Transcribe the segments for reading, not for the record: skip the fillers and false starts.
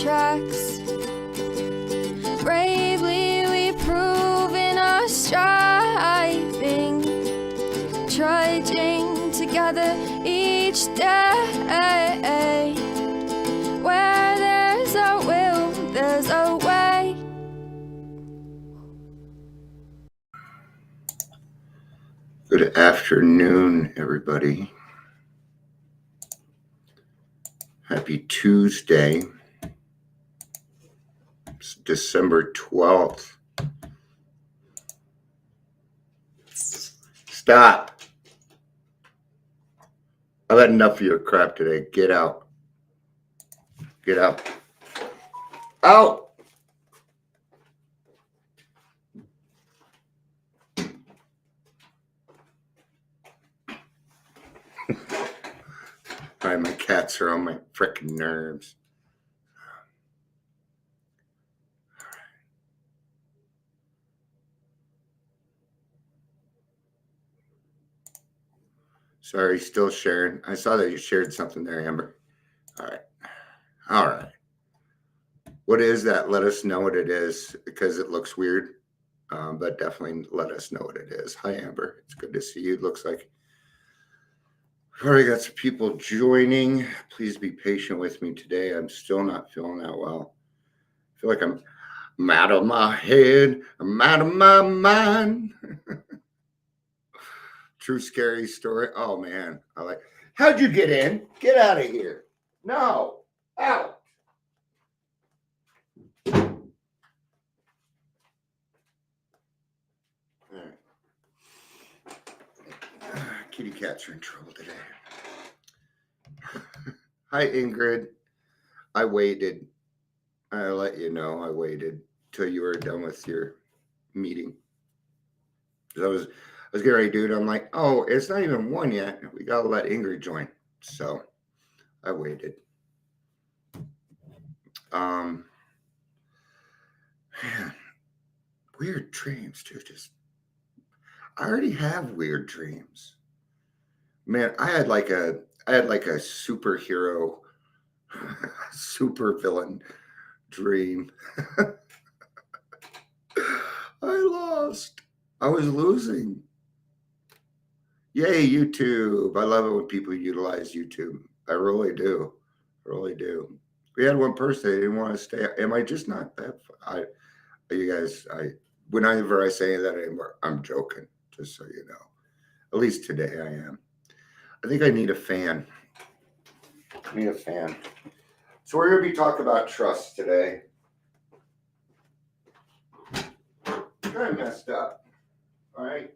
tracks. Bravely we prove in our striving, trudging together each day. Where there's a will, there's a way. Good afternoon, everybody. Happy Tuesday. It's December 12th. Stop. I've had enough of your crap today. Get out. Get out. Out! All right, my cats are on my frickin' nerves. Sorry, still sharing. I saw that you shared something there, Amber. All right. What is that? Let us know what it is, because it looks weird. But definitely let us know what it is. Hi, Amber. It's good to see you. It looks like we've already got some people joining. Please be patient with me today. I'm still not feeling that well. I feel like I'm out of my head. I'm out of my mind. True scary story. Oh, man. How'd you get in? Get out of here. No. Out. Kitty cats are in trouble today. Hi, Ingrid. I waited. I'll let you know. I waited till you were done with your meeting. I was getting ready to do it. I'm like, oh, it's not even one yet. We got to let Ingrid join. So I waited. Man, weird dreams, too. I already have weird dreams. Man, I had like a superhero, super villain dream. I lost. I was losing. Yay, YouTube. I love it when people utilize YouTube. I really do. We had one person that didn't want to stay. Am I just not that? Whenever I say that anymore, I'm joking, just so you know. At least today I am. I think I need a fan. So we're going to be talking about trust today. I messed up. All right.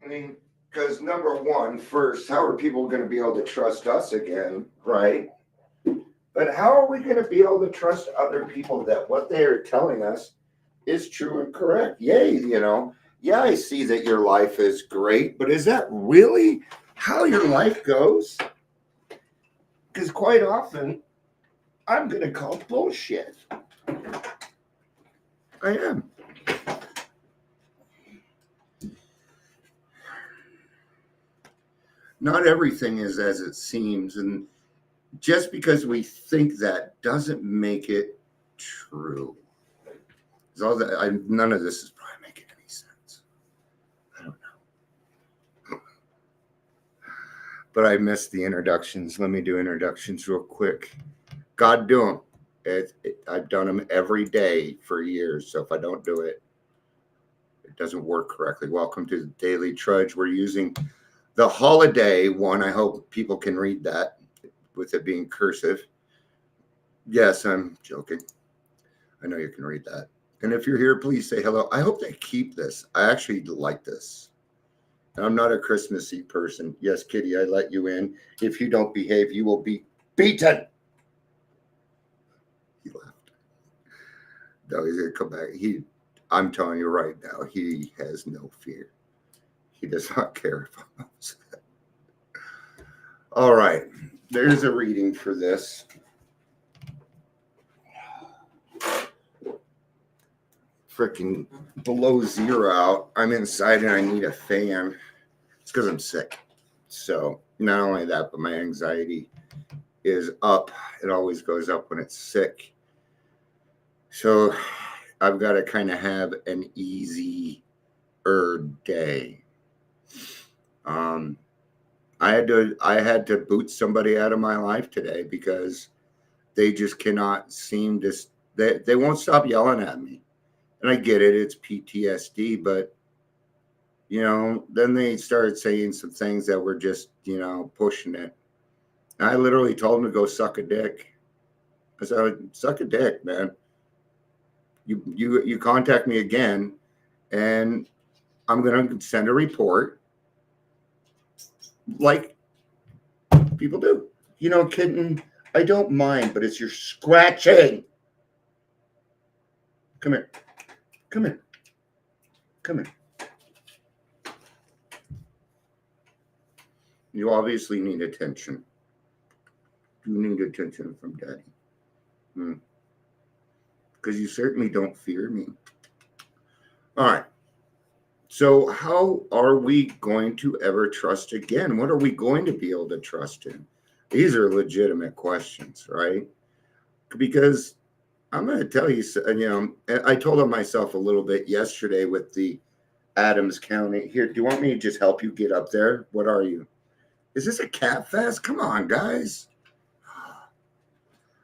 I mean, because number one, first, how are people going to be able to trust us again, right? But how are we going to be able to trust other people that what they are telling us is true and correct? Yay, yeah, I see that your life is great, but is that really how your life goes? Because quite often, I'm going to call bullshit. I am. Not everything is as it seems, and just because we think that doesn't make it true. None of this is probably making any sense. I don't know. But I missed the introductions. Let me do introductions real quick. God do them. I've done them every day for years. So if I don't do it, it doesn't work correctly. Welcome to the Daily Trudge. We're using the holiday one. I hope people can read that with it being cursive. Yes, I'm joking. I know you can read that. And if you're here, please say hello. I hope they keep this. I actually like this. And I'm not a Christmassy person. Yes, Kitty, I let you in. If you don't behave, you will be beaten. He left. No, he's going to come back. I'm telling you right now, he has no fear. He does not care if I'm upset. All right. There's a reading for this. freaking below zero out. I'm inside and I need a fan. It's because I'm sick. So not only that, but my anxiety is up. It always goes up when it's sick. So I've got to kind of have an easy day. I had to boot somebody out of my life today because they just cannot seem to. They won't stop yelling at me, and I get it. It's PTSD, but then they started saying some things that were just pushing it. And I literally told them to go suck a dick. I said, "Suck a dick, man. You contact me again, and I'm gonna send a report." Like people do. Kitten, I don't mind, but it's your scratching. Come here. Come here. Come here. You obviously need attention. You need attention from Daddy. Because you certainly don't fear me. All right. So how are we going to ever trust again? What are we going to be able to trust in? These are legitimate questions, right? Because I'm going to tell you, I told on myself a little bit yesterday with the Adams County. Here, do you want me to just help you get up there? What are you? Is this a cat fest? Come on, guys.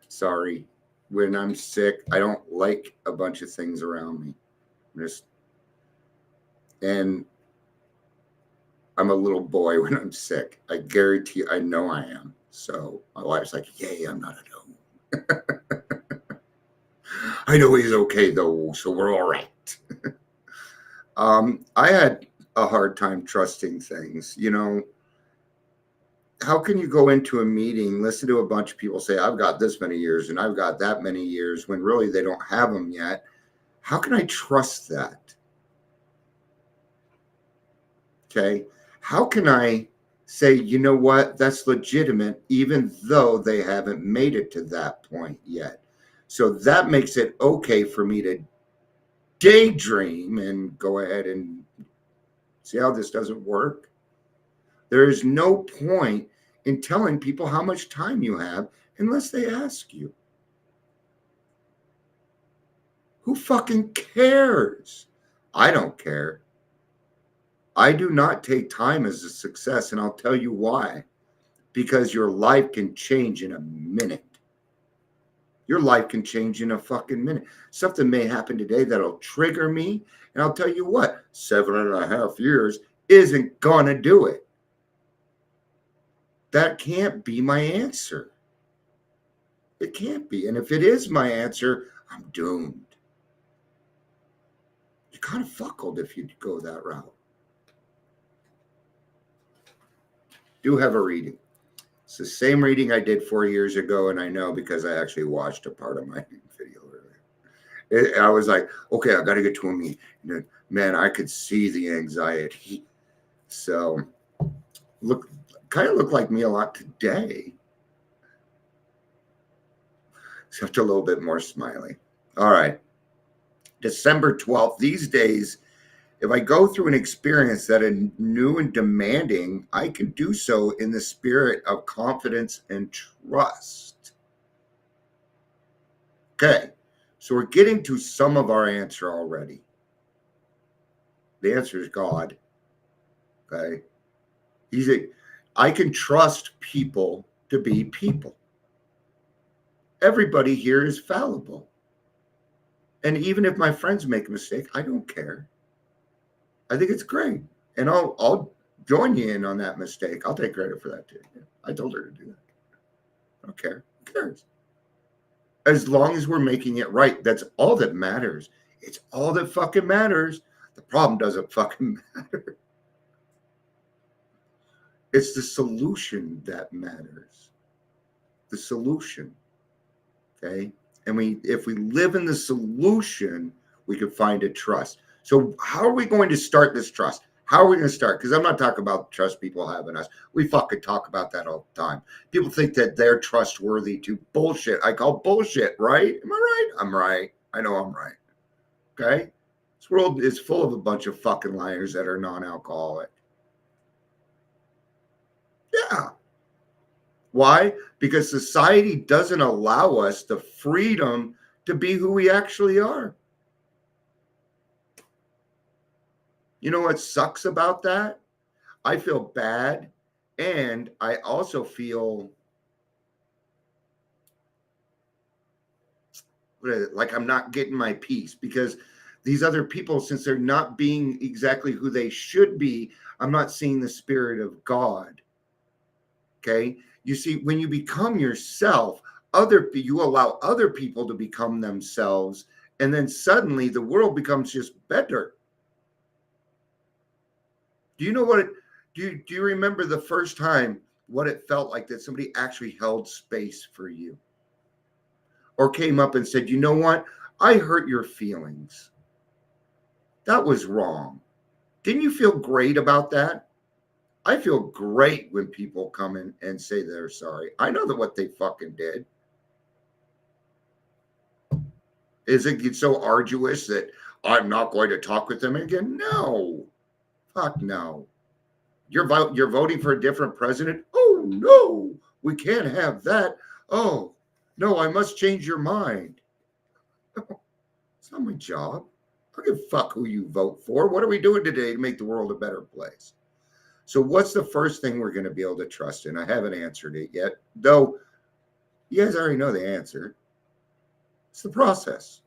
Sorry. When I'm sick, I don't like a bunch of things around me. And I'm a little boy when I'm sick. I guarantee you, I know I am. So my wife's like, yay, I'm not at home. I know he's okay, though, so we're all right. I had a hard time trusting things. How can you go into a meeting, listen to a bunch of people say, I've got this many years and I've got that many years, when really they don't have them yet? How can I trust that? Okay. How can I say, you know what, that's legitimate, even though they haven't made it to that point yet? So that makes it okay for me to daydream and go ahead and see how this doesn't work. There is no point in telling people how much time you have unless they ask you. Who fucking cares? I don't care. I do not take time as a success, and I'll tell you why. Because your life can change in a minute. Your life can change in a fucking minute. Something may happen today that'll trigger me, and I'll tell you what, 7.5 years isn't gonna do it. That can't be my answer. It can't be. And if it is my answer, I'm doomed. You're kind of fuckled if you go that route. Do have a reading. It's the same reading I did 4 years ago, and I know because I actually watched a part of my video earlier. I was like, okay, I got to get to a meeting. Man, I could see the anxiety. So, kind of looked like me a lot today, except a little bit more smiley. All right. December 12th. These days, if I go through an experience that is new and demanding, I can do so in the spirit of confidence and trust. Okay, so we're getting to some of our answer already. The answer is God. Okay, I can trust people to be people. Everybody here is fallible. And even if my friends make a mistake, I don't care. I think it's great. And I'll join you in on that mistake. I'll take credit for that too. I told her to do that. I don't care. Who cares? As long as we're making it right, that's all that matters. It's all that fucking matters. The problem doesn't fucking matter. It's the solution that matters. The solution. Okay? And if we live in the solution, we can find a trust. So how are we going to start this trust? How are we going to start? Because I'm not talking about trust people have in us. We fucking talk about that all the time. People think that they're trustworthy to bullshit. I call bullshit, right? Am I right? I'm right. I know I'm right. Okay? This world is full of a bunch of fucking liars that are non-alcoholic. Yeah. Why? Because society doesn't allow us the freedom to be who we actually are. You know what sucks about that? I feel bad, and I also feel like I'm not getting my peace, because these other people, since they're not being exactly who they should be, I'm not seeing the Spirit of God. Okay. You see, when you become yourself, you allow other people to become themselves, and then suddenly the world becomes just better. Do you know what it, do you remember the first time what it felt like that somebody actually held space for you, or came up and said, you know what, I hurt your feelings, that was wrong? Didn't you feel great about that? I feel great when people come in and say they're sorry. I know that what they fucking did. Is it so arduous that I'm not going to talk with them again? No. Fuck no. You're voting for a different president? Oh no, we can't have that. Oh no, I must change your mind. It's not my job. I don't give a fuck who you vote for. What are we doing today to make the world a better place? So what's the first thing we're going to be able to trust in? I haven't answered it yet, though you guys already know the answer. It's the process.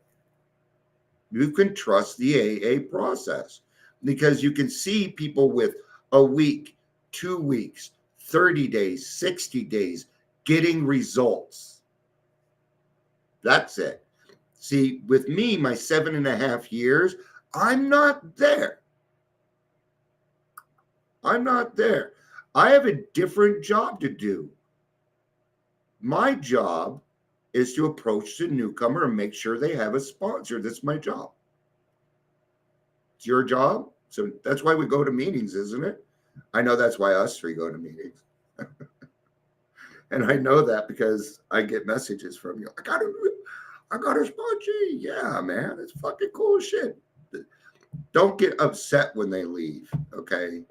You can trust the AA process, because you can see people with a week, 2 weeks, 30 days, 60 days getting results. That's it. See, with me, my 7.5 years, I'm not there. I'm not there. I have a different job to do. My job is to approach the newcomer and make sure they have a sponsor. That's my job. It's your job. So that's why we go to meetings, isn't it? I know that's why us three go to meetings. And I know that because I get messages from you. I got a sponsor. Yeah, man. It's fucking cool shit. Don't get upset when they leave. Okay.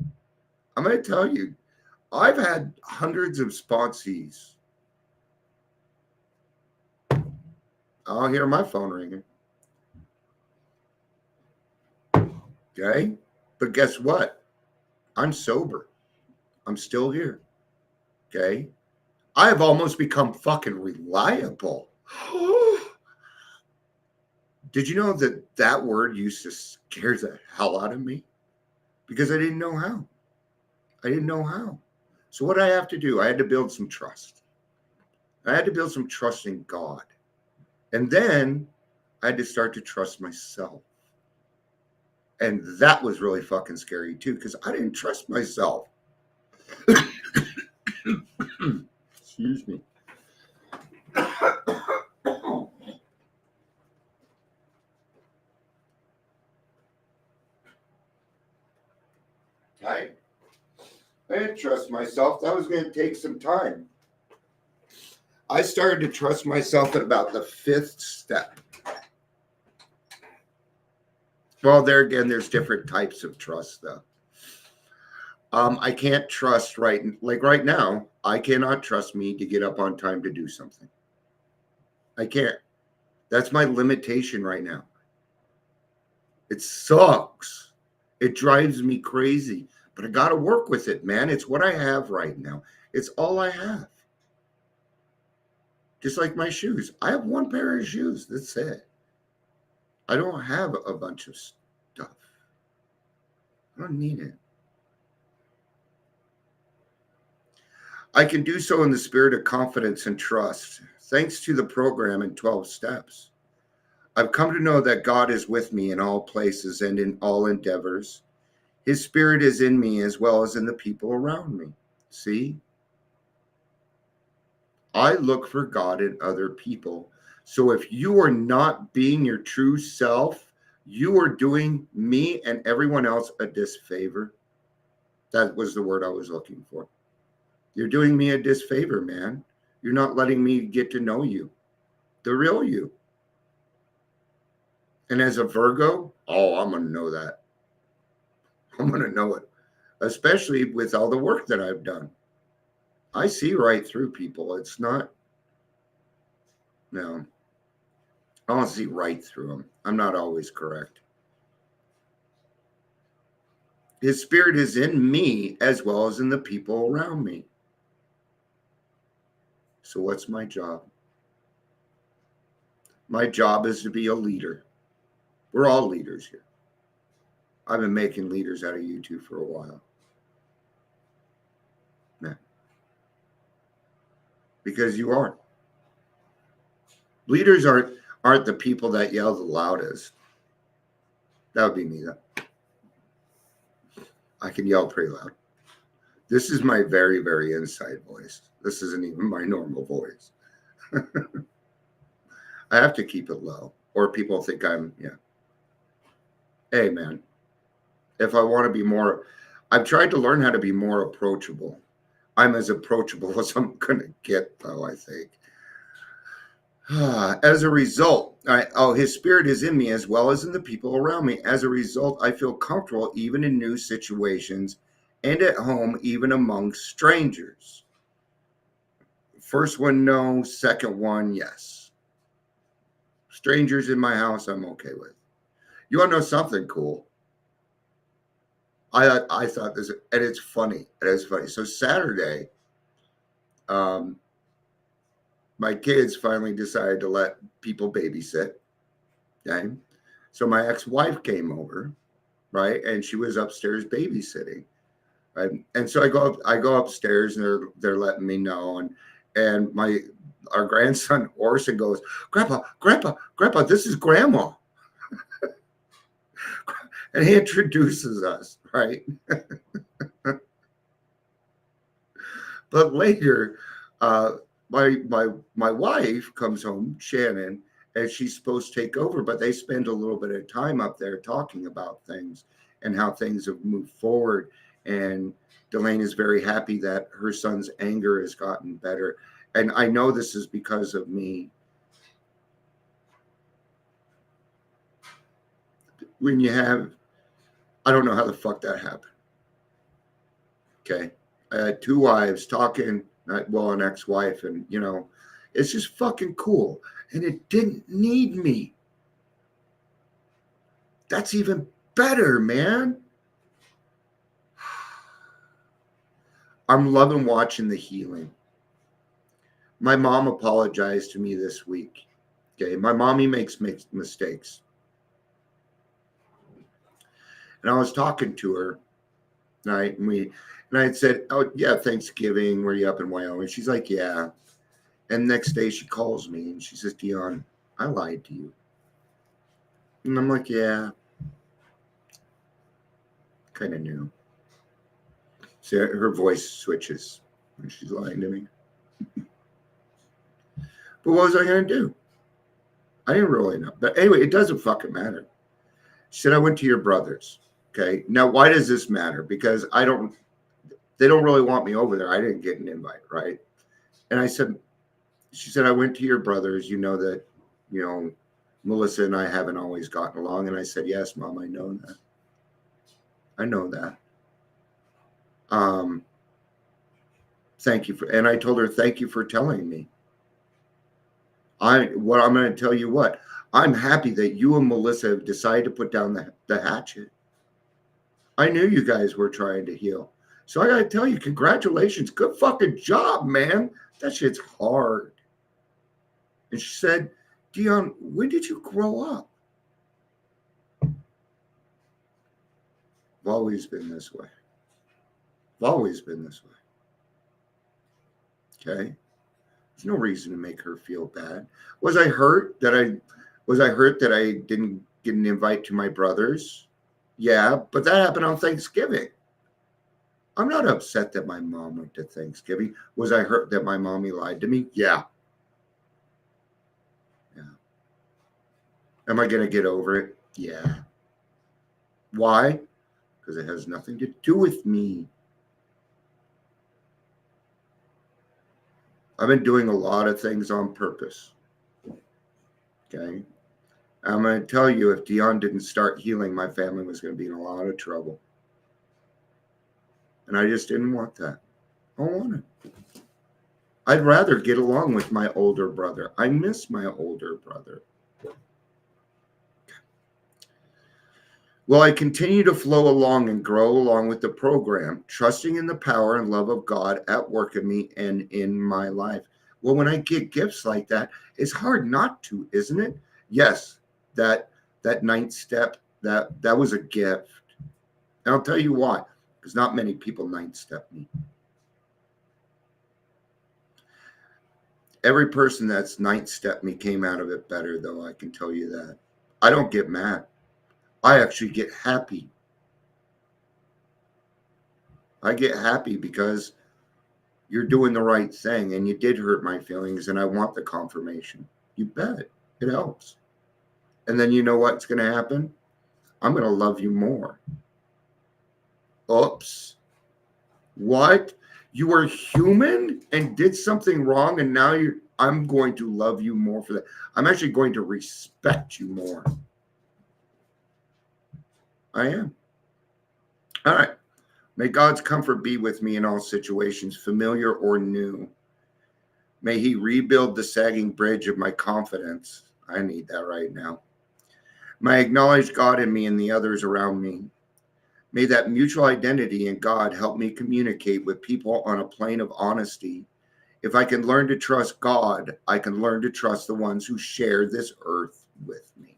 I'm going to tell you, I've had hundreds of sponsees. I'll hear my phone ringing. Okay. But guess what? I'm sober. I'm still here. Okay. I have almost become fucking reliable. Did you know that that word used to scare the hell out of me? Because I didn't know how. I didn't know how. So what I have to do, I had to build some trust. I had to build some trust in God. And then I had to start to trust myself. And that was really fucking scary too, because I didn't trust myself. Excuse me. I didn't trust myself. That was going to take some time. I started to trust myself at about the 5th step. Well, there again, there's different types of trust, though. I can't trust right now. I cannot trust me to get up on time to do something. I can't. That's my limitation right now. It sucks. It drives me crazy, but I got to work with it, man. It's what I have right now. It's all I have. Just like my shoes. I have one pair of shoes. That's it. I don't have a bunch of stuff. I don't need it. I can do so in the spirit of confidence and trust, thanks to the program in 12 steps. I've come to know that God is with me in all places and in all endeavors. His spirit is in me as well as in the people around me. See? I look for God in other people. So if you are not being your true self, you are doing me and everyone else a disfavor. That was the word I was looking for. You're doing me a disfavor, man. You're not letting me get to know you, the real you. And as a Virgo, oh, I'm going to know that. I'm going to know it, especially with all the work that I've done. I see right through people. It's not, no, I don't see right through them. I'm not always correct. His spirit is in me as well as in the people around me. So, what's my job? My job is to be a leader. We're all leaders here. I've been making leaders out of you two for a while. Yeah. Because you are. Leaders aren't the people that yell the loudest. That would be me, though. I can yell pretty loud. This is my very, very inside voice. This isn't even my normal voice. I have to keep it low, or people think I'm, yeah. Hey, man, if I want to be more, I've tried to learn how to be more approachable. I'm as approachable as I'm going to get, though, I think. As a result, his spirit is in me as well as in the people around me. As a result, I feel comfortable even in new situations and at home, even among strangers. First one, no. Second one, yes. Strangers in my house, I'm okay with. You want to know something cool? I thought this, and it's funny. It is funny. So Saturday, my kids finally decided to let people babysit. Okay, so my ex-wife came over, right, and she was upstairs babysitting. Right? And so I go upstairs, and they're letting me know, and our grandson Orson goes, Grandpa, this is Grandma, and he introduces us, right? But later, uh, my wife comes home, Shannon, and she's supposed to take over, but they spend a little bit of time up there talking about things and how things have moved forward. And Delane is very happy that her son's anger has gotten better. And I know this is because of me. When you have, I don't know how the fuck that happened. Okay. I had two wives talking, well, an ex-wife, and it's just fucking cool. And it didn't need me. That's even better, man. I'm loving watching the healing. My mom apologized to me this week. Okay. My mommy makes mistakes. And I was talking to her, right? And I had said, oh, yeah, Thanksgiving, were you up in Wyoming? She's like, yeah. And next day she calls me and she says, Dion, I lied to you. And I'm like, yeah, kind of knew. See, her voice switches when she's lying to me. But what was I going to do? I didn't really know. But anyway, it doesn't fucking matter. She said, I went to your brother's. Okay. Now, why does this matter? Because they don't really want me over there. I didn't get an invite, right? And she said, I went to your brother's. You know that, Melissa and I haven't always gotten along. And I said, yes, Mom, I know that. I know that. Thank you and I told her, thank you for telling me. I'm going to tell you what, I'm happy that you and Melissa have decided to put down the hatchet. I knew you guys were trying to heal. So I got to tell you, congratulations. Good fucking job, man. That shit's hard. And she said, Dion, when did you grow up? I've always been this way. I've always been this way. Okay. There's no reason to make her feel bad. Was I hurt that I didn't get an invite to my brother's? Yeah, but that happened on Thanksgiving. I'm not upset that my mom went to Thanksgiving. Was I hurt that my mommy lied to me? Yeah. Yeah. Am I going to get over it? Yeah. Why? Because it has nothing to do with me. I've been doing a lot of things on purpose. Okay. I'm going to tell you, if Dion didn't start healing, my family was going to be in a lot of trouble. And I just didn't want that. I don't want it. I'd rather get along with my older brother. I miss my older brother. Will I continue to flow along and grow along with the program, trusting in the power and love of God at work in me and in my life? Well, when I get gifts like that, it's hard not to, isn't it? Yes, that ninth step, that was a gift. And I'll tell you why, because not many people ninth step me. Every person that's ninth step me came out of it better, though, I can tell you that. I don't get mad. I actually get happy. I get happy because you're doing the right thing, and you did hurt my feelings, and I want the confirmation. You bet. It helps. And then you know what's going to happen? I'm going to love you more. Oops. What? You were human and did something wrong, and now I'm going to love you more for that. I'm actually going to respect you more. I am. All right. May God's comfort be with me in all situations, familiar or new. May he rebuild the sagging bridge of my confidence. I need that right now. May I acknowledge God in me and the others around me. May that mutual identity in God help me communicate with people on a plane of honesty. If I can learn to trust God, I can learn to trust the ones who share this earth with me.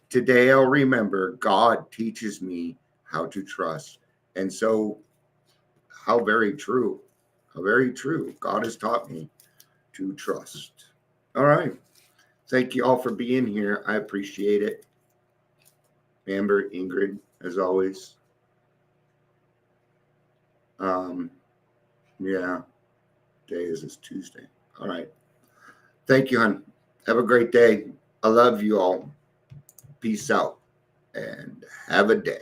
Today I'll remember God teaches me how to trust. And so, how very true. How very true. God has taught me to trust. All right. Thank you all for being here. I appreciate it. Amber, Ingrid, as always. Yeah. Day is Tuesday. All right. Thank you, hon. Have a great day. I love you all. Peace out and have a day.